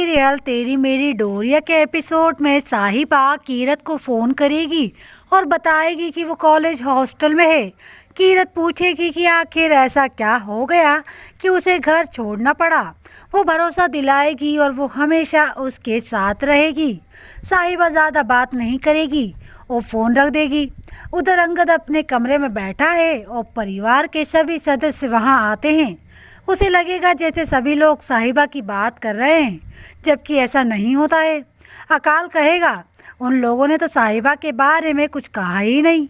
Serial तेरी मेरी डोरिया के एपिसोड में साहिबा कीरत को फ़ोन करेगी और बताएगी कि वो कॉलेज हॉस्टल में है। कीरत पूछेगी कि आखिर ऐसा क्या हो गया कि उसे घर छोड़ना पड़ा। वो भरोसा दिलाएगी और वो हमेशा उसके साथ रहेगी। साहिबा ज़्यादा बात नहीं करेगी, वो फ़ोन रख देगी। उधर अंगद अपने कमरे में बैठा है और परिवार के सभी सदस्य वहाँ आते हैं। उसे लगेगा जैसे सभी लोग साहिबा की बात कर रहे हैं, जबकि ऐसा नहीं होता है। अकाल कहेगा, उन लोगों ने तो साहिबा के बारे में कुछ कहा ही नहीं।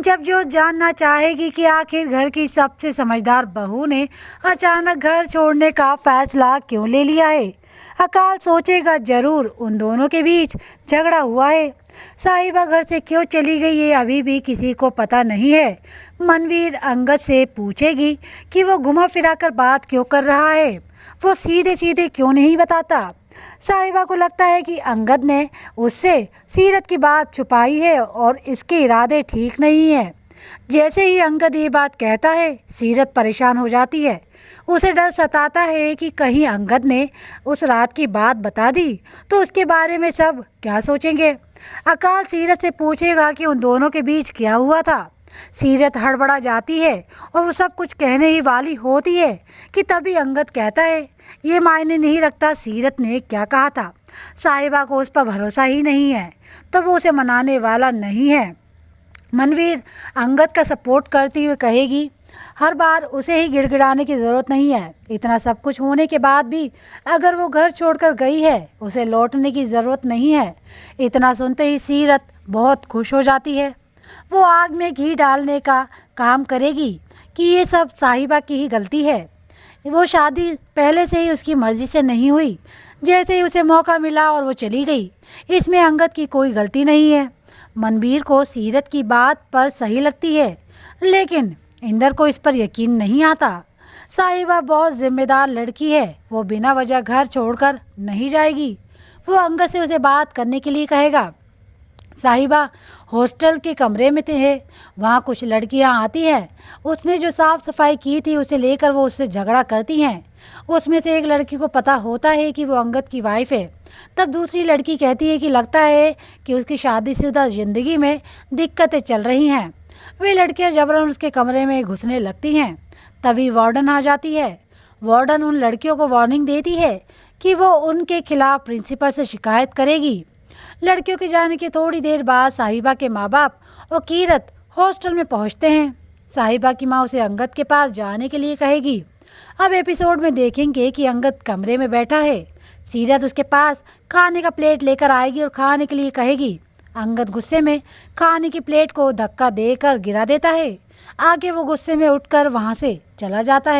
जब जो जानना चाहेगी कि आखिर घर की सबसे समझदार बहू ने अचानक घर छोड़ने का फैसला क्यों ले लिया है। अकाल सोचेगा जरूर उन दोनों के बीच झगड़ा हुआ है। साहिबा घर से क्यों चली गई ये अभी भी किसी को पता नहीं है। मनवीर अंगद से पूछेगी कि वो घुमा फिरा कर बात क्यों कर रहा है, वो सीधे सीधे क्यों नहीं बताता। साहिबा को लगता है कि अंगद ने उससे सीरत की बात छुपाई है और इसके इरादे ठीक नहीं है। जैसे ही अंगद ये बात कहता है, सीरत परेशान हो जाती है। उसे डर सताता है कि कहीं अंगद ने उस रात की बात बता दी तो उसके बारे में सब क्या सोचेंगे। अकाल सीरत से पूछेगा कि उन दोनों के बीच क्या हुआ था। सीरत हड़बड़ा जाती है और वो सब कुछ कहने ही वाली होती है कि तभी अंगद कहता है, ये मायने नहीं रखता सीरत ने क्या कहा था। साहिबा को उस पर भरोसा ही नहीं है तो वो उसे मनाने वाला नहीं है। मनवीर अंगद का सपोर्ट करती हुए कहेगी, हर बार उसे ही गिड़गिड़ाने की ज़रूरत नहीं है। इतना सब कुछ होने के बाद भी अगर वो घर छोड़कर गई है, उसे लौटने की ज़रूरत नहीं है। इतना सुनते ही सीरत बहुत खुश हो जाती है। वो आग में घी डालने का काम करेगी कि ये सब साहिबा की ही गलती है। वो शादी पहले से ही उसकी मर्ज़ी से नहीं हुई। जैसे ही उसे मौका मिला और वो चली गई, इसमें अंगद की कोई गलती नहीं है। मनवीर को सीरत की बात पर सही लगती है, लेकिन इंदर को इस पर यकीन नहीं आता। साहिबा बहुत जिम्मेदार लड़की है, वो बिना वजह घर छोड़कर नहीं जाएगी। वो अंगद से उसे बात करने के लिए कहेगा। साहिबा हॉस्टल के कमरे में थे, वहाँ कुछ लड़कियाँ आती हैं। उसने जो साफ़ सफाई की थी उसे लेकर वो उससे झगड़ा करती हैं। उसमें से एक लड़की को पता होता है कि वो अंगद की वाइफ है। तब दूसरी लड़की कहती है कि लगता है कि उसकी शादीशुदा ज़िंदगी में दिक्कतें चल रही हैं। वे लड़कियां जबरन उसके कमरे में घुसने लगती हैं। तभी वार्डन आ जाती है। वार्डन उन लड़कियों को वार्निंग देती है कि वो उनके खिलाफ प्रिंसिपल से शिकायत करेगी। लड़कियों के जाने के थोड़ी देर बाद साहिबा के माँ बाप और कीरत हॉस्टल में पहुंचते हैं। साहिबा की माँ उसे अंगद के पास जाने के लिए कहेगी। अब एपिसोड में देखेंगे कि अंगद कमरे में बैठा है। सीरत उसके पास खाने का प्लेट लेकर आएगी और खाने के लिए कहेगी। अंगद गुस्से में खाने की प्लेट को धक्का देकर गिरा देता है। आगे वो गुस्से में उठकर वहाँ से चला जाता है।